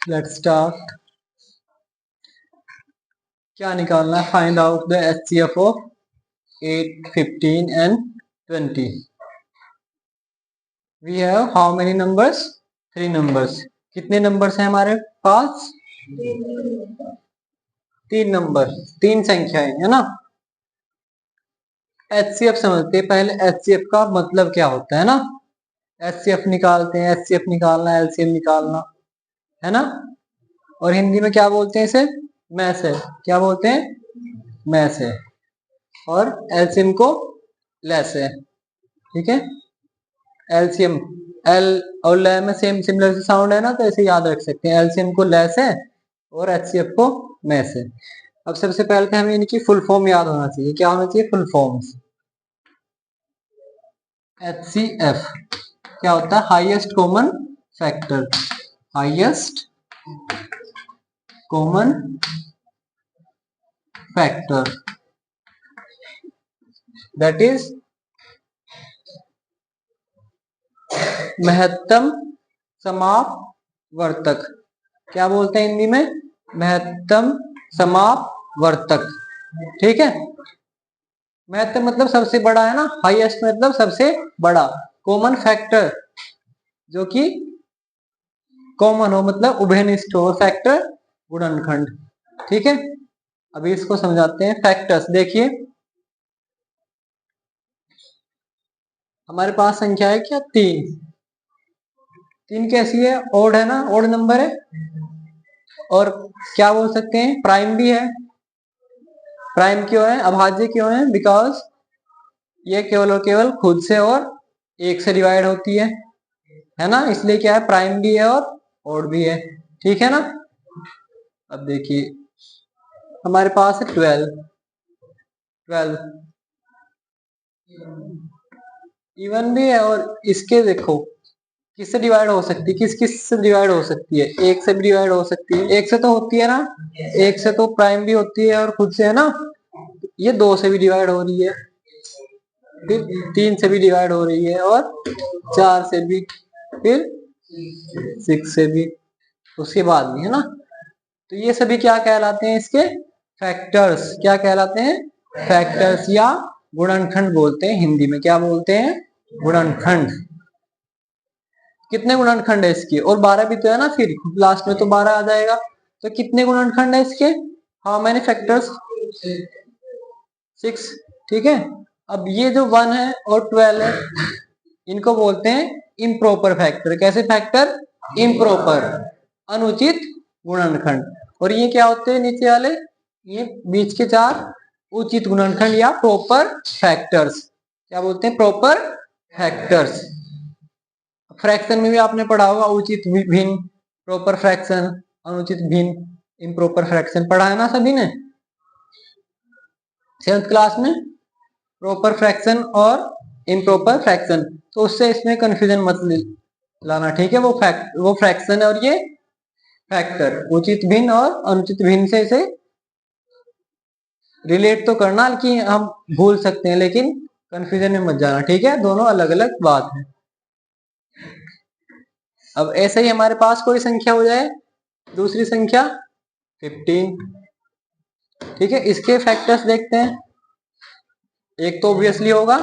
Let's start. क्या निकालना है? Find out the HCF of 8, 15 and 20. We have how many numbers? 3 numbers. कितने numbers हैं हमारे पास? 3 नंबर, 3 संख्याएं है ना। HCF समझते हैं पहले। HCF का मतलब क्या होता है ना। HCF निकालते हैं, HCF निकालना, LCM निकालना है ना। और हिंदी में क्या बोलते हैं इसे? मैथ है। क्या बोलते हैं? मैथ है। और LCM को लेस है। ठीक है। LCM L और ल में सेम सिमिलर से साउंड है ना, तो ऐसे याद रख सकते हैं। LCM को लेस है और HCF को मैथ है। अब सबसे पहले तो हमें इनकी फुल फॉर्म याद होना चाहिए। क्या होना चाहिए? Full forms. HCF क्या होता है? Highest common factor. Highest common factor, that is महत्तम समापवर्तक। क्या बोलते हैं हिंदी में? महत्तम समापवर्तक। ठीक है। महत्तम मतलब सबसे बड़ा है ना। हाईएस्ट मतलब सबसे बड़ा। कॉमन फैक्टर जो कि कॉमन हो, मतलब उभयनिष्ठ हो। फैक्टर गुणनखंड। ठीक है। अभी इसको समझाते हैं। फैक्टर्स देखिए, हमारे पास संख्या है क्या? 3। 3 कैसी है? ओड है ना, ओड नंबर है। और क्या बोल सकते हैं? प्राइम भी है। प्राइम क्यों है? अभाज्य क्यों है? बिकॉज ये केवल और केवल खुद से और 1 से डिवाइड होती है ना। इसलिए क्या है? प्राइम भी है और ओड भी है। ठीक है ना। अब देखिए हमारे पास है 12 इवन भी है। और इसके देखो किससे डिवाइड हो सकती है? किस किस से डिवाइड हो सकती है? 1 से भी डिवाइड हो सकती है। 1 से तो होती है ना। 1 से तो प्राइम भी होती है और खुद से है ना। ये 2 से भी डिवाइड हो रही है, फिर 3 से भी डिवाइड हो रही है, और 4 से भी, फिर 6 से भी, उसके बाद भी है ना। तो ये सभी क्या कहलाते हैं? इसके फैक्टर्स। क्या कहलाते हैं? फैक्टर्स या गुणनखंड बोलते हैं हिंदी में। क्या बोलते हैं? गुणनखंड। कितने गुणनखंड है इसके? और 12 भी तो है ना, फिर लास्ट में तो 12 आ जाएगा। तो कितने गुणनखंड है इसके? How many factors? 6। ठीक है। अब ये जो 1 है और 12 है, इनको बोलते हैं इम्प्रॉपर फैक्टर। कैसे फैक्टर? इम्प्रॉपर, अनुचित गुणनखंड। और ये क्या होते हैं नीचे वाले? ये बीच के 4 उचित गुणनखंड या प्रॉपर फैक्टर्स। क्या बोलते हैं? Proper factors. फ्रैक्शन में भी आपने पढ़ा होगा, उचित भिन्न, प्रॉपर फ्रैक्शन, अनुचित भिन्न, इम्प्रॉपर फ्रैक्शन पढ़ा है ना सभी ने 7th क्लास में। प्रॉपर फ्रैक्शन और इम्प्रॉपर फ्रैक्शन, तो उससे इसमें कंफ्यूजन मत लाना। ठीक है। वो फ्रैक्शन है और ये फैक्टर। उचित भिन्न और अनुचित भिन्न से इसे रिलेट तो करना कि हम भूल सकते हैं, लेकिन कंफ्यूजन में मत जाना। ठीक है। दोनों अलग अलग बात है। अब ऐसे ही हमारे पास कोई संख्या हो जाए, दूसरी संख्या 15। ठीक है। इसके फैक्टर्स देखते हैं। एक तो ऑब्वियसली होगा,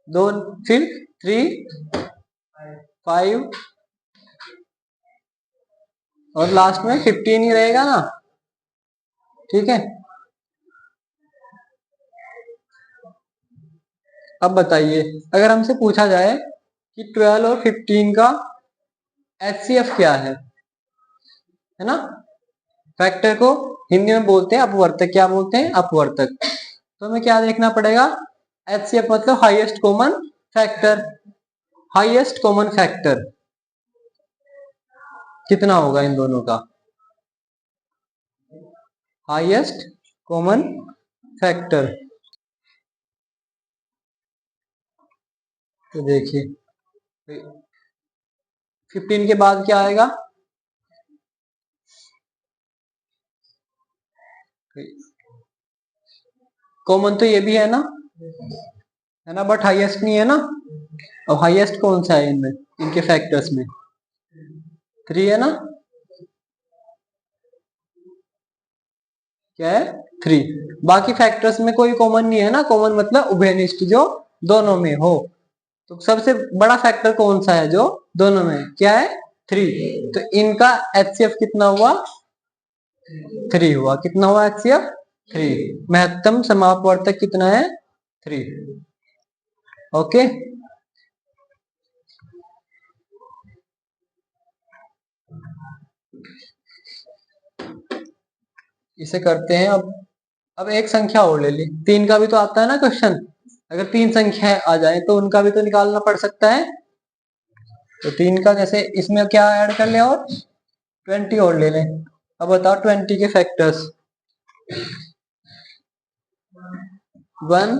2, फिर 3, 5 और लास्ट में 15 ही रहेगा ना। ठीक है। अब बताइए, अगर हमसे पूछा जाए कि 12 और 15 का HCF क्या है ना। फैक्टर को हिंदी में बोलते हैं अपवर्तक। क्या बोलते हैं? अपवर्तक। तो हमें क्या देखना पड़ेगा? HCF मतलब highest common factor. Highest common factor कितना होगा इन दोनों का? हाईएस्ट कॉमन फैक्टर, तो देखिए 15 के बाद क्या आएगा? कॉमन तो ये भी है ना, बट हाईएस्ट नहीं है ना। अब हाईएस्ट कौन सा है इनमें, इनके फैक्टर्स में? 3 है ना। क्या है 3। बाकी फैक्टर्स में कोई कॉमन नहीं है ना, कॉमन मतलब उभयनिष्ठ जो दोनों में हो। तो सबसे बड़ा फैक्टर कौन सा है जो दोनों में, क्या है 3। तो इनका एचसीएफ कितना हुआ 3 हुआ। कितना हुआ एचसीएफ 3। महत्तम समापवर्तक कितना है 3। ओके, इसे करते हैं। अब एक संख्या और ले ली, 3 का भी तो आता है ना क्वेश्चन। अगर 3 संख्या आ जाए तो उनका भी तो निकालना पड़ सकता है। तो 3 का जैसे इसमें क्या ऐड कर ले, और 20 और ले लें। अब बताओ 20 के फैक्टर्स 1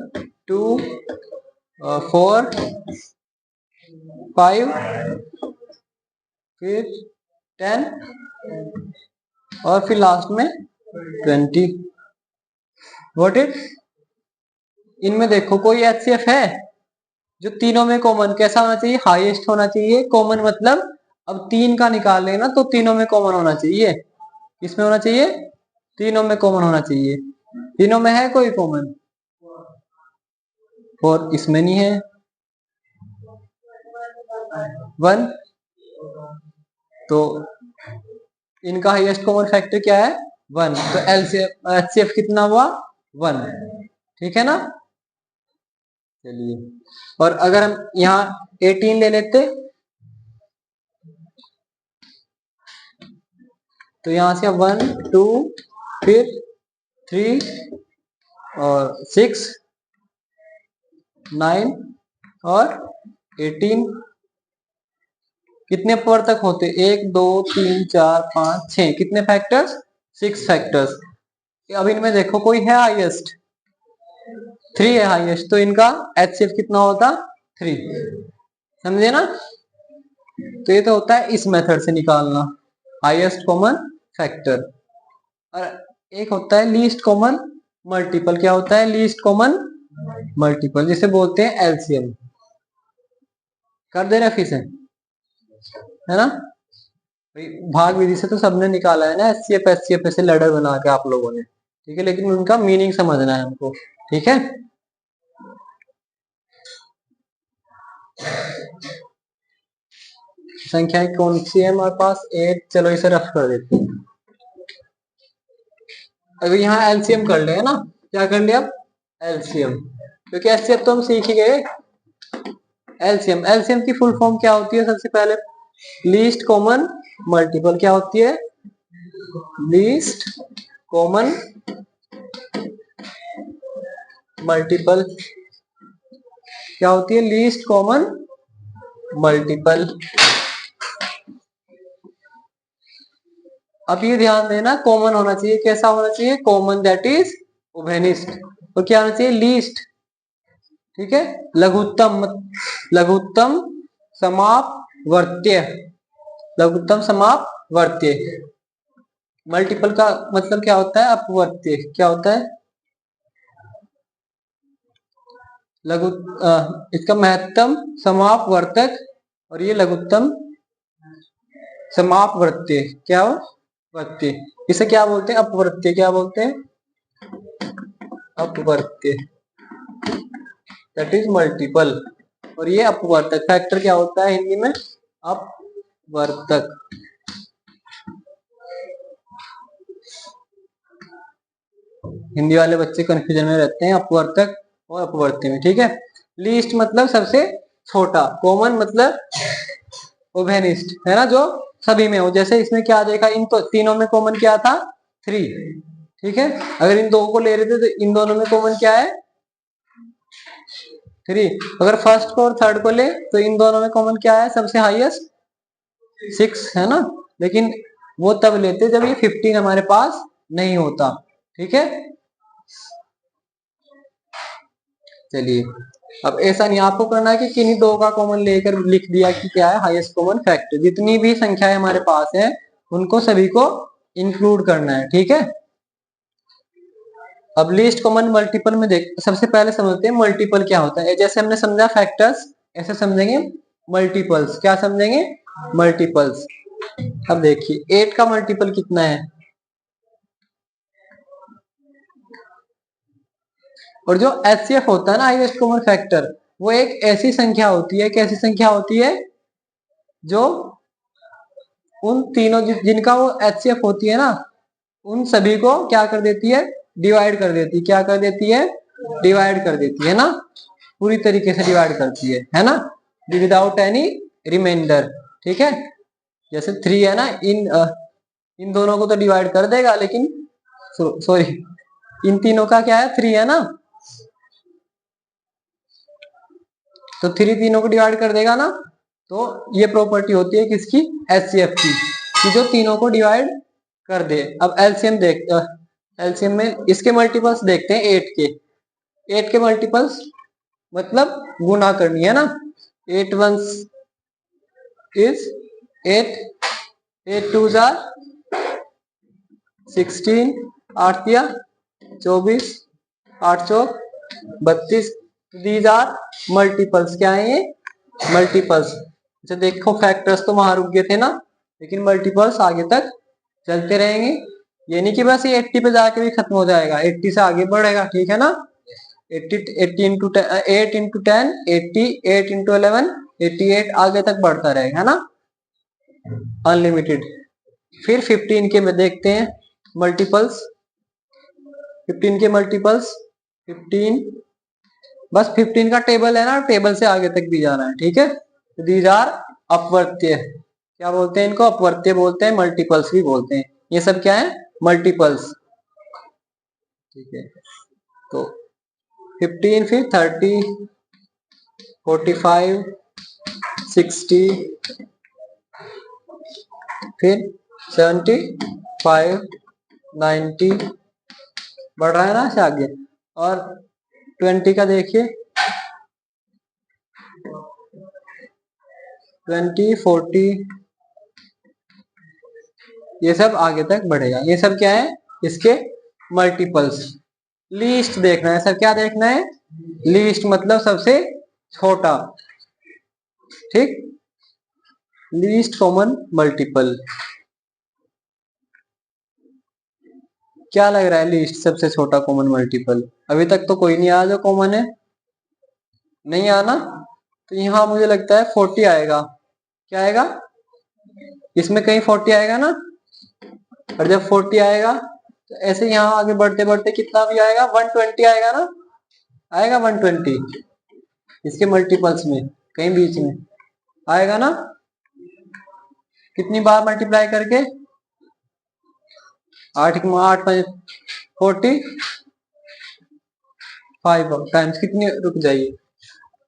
2 4 5 फिर 10 और फिर लास्ट में 20। व्हाट इट, इनमें देखो कोई एचसीएफ है जो तीनों में कॉमन कैसा होना चाहिए, हाईएस्ट होना चाहिए। कॉमन मतलब अब 3 का निकाल लेना तो तीनों में कॉमन होना चाहिए। किसमें होना चाहिए, तीनों में कॉमन होना चाहिए। तीनों में है कोई कॉमन, और इसमें नहीं है 1। तो इनका हाईएस्ट कॉमन फैक्टर क्या है 1। तो एचसीएफ कितना हुआ 1। ठीक है ना। चलिए, और अगर हम यहाँ 18 ले लेते तो यहां से 1 2 फिर 3 और 6 9 और 18। कितने अपवर्तक होते, 1 2 3 4 5 6, कितने फैक्टर्स 6 फैक्टर्स। अब इनमें देखो कोई है हाईएस्ट, 3 है हाईएस्ट, तो इनका एचसीएफ कितना होता 3। समझे ना। तो ये तो होता है इस मेथड से निकालना हाईएस्ट कॉमन फैक्टर। और एक होता है लीस्ट कॉमन मल्टीपल। क्या होता है लीस्ट कॉमन मल्टीपल, जिसे बोलते हैं एलसीएम। कर दे रहे फिर से, है ना। भाग विधि से तो सबने निकाला है ना, एचसीएफ से लैडर बना के आप लोगों ने, ठीक है। लेकिन उनका मीनिंग समझना है हमको, ठीक है। संख्या कौन सी है हमारे पास 8। चलो इसे रफ कर देते हैं। अगर यहाँ एलसीएम कर ले, है ना, क्या कर लिया अब एलसीएम, क्योंकि एचसीएफ तो हम सीख ही गए। एलसीएम, एलसीएम की फुल फॉर्म क्या होती है, सबसे पहले लीस्ट कॉमन मल्टीपल। क्या होती है लीस्ट कॉमन मल्टीपल, क्या होती है लीस्ट कॉमन मल्टीपल। अब ये ध्यान देना, कॉमन होना चाहिए, कैसा होना चाहिए कॉमन, दैट इज उभयनिष्ठ। तो क्या होना चाहिए लीस्ट, ठीक है। लघुत्तम, लघुत्तम समापवर्त्य, लघुत्तम समापवर्त्य। मल्टीपल का मतलब क्या होता है अपवर्त्य। क्या होता है लघु इसका महत्तम समापवर्तक, और ये लघुत्तम समापवर्त्य। क्या हो वर्त्य, इसे क्या बोलते हैं अपवर्त्य। क्या बोलते हैं अपवर्त्य, दैट इज मल्टीपल। और ये अपवर्तक, फैक्टर क्या होता है हिंदी में अपवर्तक। हिंदी वाले बच्चे कंफ्यूजन में रहते हैं अपवर्तक और अपवर्त्य में, ठीक है। लीस्ट मतलब सबसे छोटा, कॉमन मतलब उभयनिष्ठ, है ना, जो सभी में हो। जैसे इसमें क्या देखा, इन तो तीनों में कॉमन क्या था 3, ठीक है। अगर इन दो को ले रहे थे तो इन दोनों में कॉमन क्या है 3। अगर फर्स्ट को और थर्ड को ले तो इन दोनों में कॉमन क्या है सबसे हाईएस्ट 6, है ना। लेकिन वो तब लेते जब ये 15 हमारे पास नहीं होता, ठीक है। चलिए, अब ऐसा नहीं आपको करना है कि किन्हीं दो का कॉमन लेकर लिख दिया कि क्या है हाईएस्ट कॉमन फैक्टर। जितनी भी संख्याएं हमारे पास है उनको सभी को इंक्लूड करना है, ठीक है। अब लीस्ट कॉमन मल्टीपल में देख, सबसे पहले समझते हैं मल्टीपल क्या होता है। जैसे हमने समझा फैक्टर्स, ऐसे समझेंगे मल्टीपल्स। क्या समझेंगे मल्टीपल्स। अब देखिए 8 का मल्टीपल कितना है और जो HCF होता है ना, हाईएस्ट कॉमन फैक्टर, वो एक ऐसी संख्या होती है, कैसी संख्या होती है, जो उन तीनों जिनका वो HCF होती है ना, उन सभी को क्या कर देती है, डिवाइड कर देती है। क्या कर देती है, डिवाइड कर देती है ना, पूरी तरीके से डिवाइड करती है ना, विदाउट एनी रिमाइंडर। ठीक है, जैसे 3 है ना, इन दोनों को तो डिवाइड कर देगा, लेकिन सॉरी, इन तीनों का क्या है, 3 है ना, तो 3 तीनों को डिवाइड कर देगा ना। तो ये प्रॉपर्टी होती है किसकी, HCF की, कि जो तीनों को डिवाइड कर दे। अब एलसीएम एलसीएम में इसके मल्टीपल्स देखते हैं 8 के। 8 के मल्टीपल्स मतलब गुना करनी है ना। 8 वंस इज 8, 8 टूज आर 16, 8 दिया 24, 8 चौक 32। These are multiples. क्या है ये, मल्टीपल्स। अच्छा देखो, फैक्टर्स तो वहां रुक गए थे ना, लेकिन मल्टीपल्स आगे तक चलते रहेंगे। ये नहीं कि बस ये 80 पे जाके भी खत्म हो जाएगा, 80 से आगे बढ़ेगा। ठीक है ना, 80 इंटू 8 इंटू 10 80, 8 इंटू 11 88, आगे तक बढ़ता रहेगा, है ना, अनलिमिटेड। फिर 15 के में देखते हैं मल्टीपल्स। 15 के मल्टीपल्स 15, बस 15 का टेबल है ना, टेबल से आगे तक भी जाना है। ठीक है, दीज आर अपवर्त्य। क्या बोलते हैं इनको, अपवर्त्य बोलते हैं, मल्टीपल्स भी बोलते हैं। ये सब क्या है, मल्टीपल्स। ठीक है, तो 15, फिर 30, 45, 60, फिर 75, 90, बढ़ रहा है ना से आगे। और 20 का देखिए, 20, 40, ये सब आगे तक बढ़ेगा। ये सब क्या है, इसके मल्टीपल्स। लीस्ट देखना है सर, क्या देखना है, लीस्ट मतलब सबसे छोटा। ठीक, लीस्ट कॉमन मल्टीपल। क्या लग रहा है, लीस्ट सबसे छोटा कॉमन मल्टीपल? अभी तक तो कोई नहीं आया जो कॉमन है, नहीं आना। तो यहाँ मुझे लगता है 40 आएगा। क्या आएगा, इसमें कहीं 40 आएगा ना। और जब 40 आएगा तो ऐसे यहाँ आगे बढ़ते बढ़ते कितना भी आएगा, 120 आएगा ना, आएगा 120 इसके मल्टीपल्स में, कहीं बीच में आएगा ना। कितनी बार मल्टीप्लाई करके, 8 8 40, 5 टाइम्स कितनी रुक जाइए,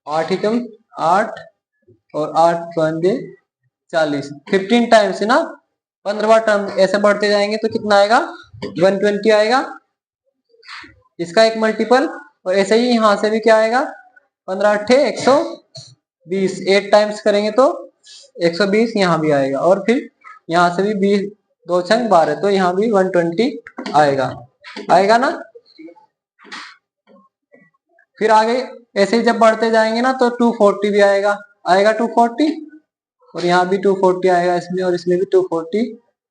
8 एकम 8 और 8 पंजे 40, 15 टाइम्स है ना, 15 टर्म ऐसे बढ़ते जाएंगे तो कितना आएगा, 120 आएगा इसका एक मल्टीपल। और ऐसे ही यहाँ से भी क्या आएगा, 15 8 120, 8 टाइम्स करेंगे तो 120 यहाँ भी आएगा। और फिर यहाँ से भी 20, 2 छंग 12, तो यहाँ भी 120 आएगा, आएगा ना। फिर आगे ऐसे ही जब बढ़ते जाएंगे ना तो 240 भी आएगा, आएगा 240, और यहाँ भी 240 आएगा इसमें, और इसमें भी 240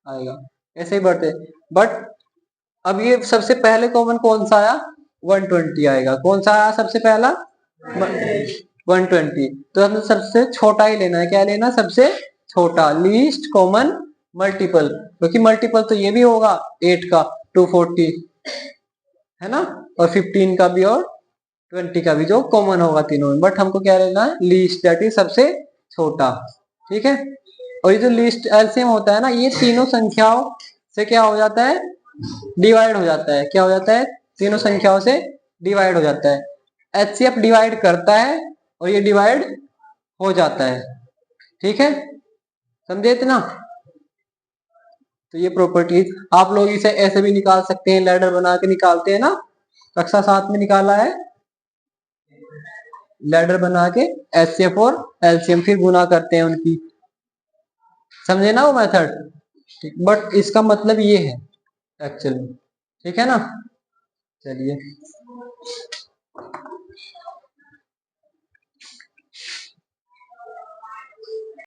आएगा, ऐसे ही बढ़ते। बट अब ये सबसे पहले कॉमन कौन सा आया, 120 आएगा। कौन सा आया सबसे पहला, 120। तो हमें सबसे छोटा ही लेना है। क्या लेना, सबसे छोटा, लीस्ट कॉमन मल्टीपल। क्योंकि मल्टीपल तो ये भी होगा 8 का, 240 है ना, और 15 का भी और 20 का भी, जो कॉमन होगा तीनों में। बट हमको क्या लेना है, लीस्ट, दैट इज सबसे छोटा। ठीक है, और ये जो लीस्ट एलसीएम होता है ना, ये तीनों संख्याओं से क्या हो जाता है, डिवाइड हो जाता है। क्या हो जाता है, तीनों संख्याओं से डिवाइड हो जाता है। एचसीएफ डिवाइड करता है और ये डिवाइड हो जाता है। ठीक है, समझे इतना। तो ये प्रॉपर्टीज आप लोग इसे ऐसे भी निकाल सकते हैं, लैडर बना के निकालते हैं ना, कक्षा 7 में निकाला है, लैडर बना के एचसीएफ और एलसीएम फिर गुना करते हैं उनकी। समझे ना वो मेथड। ठीक, बट इसका मतलब ये है एक्चुअली। ठीक है ना, चलिए।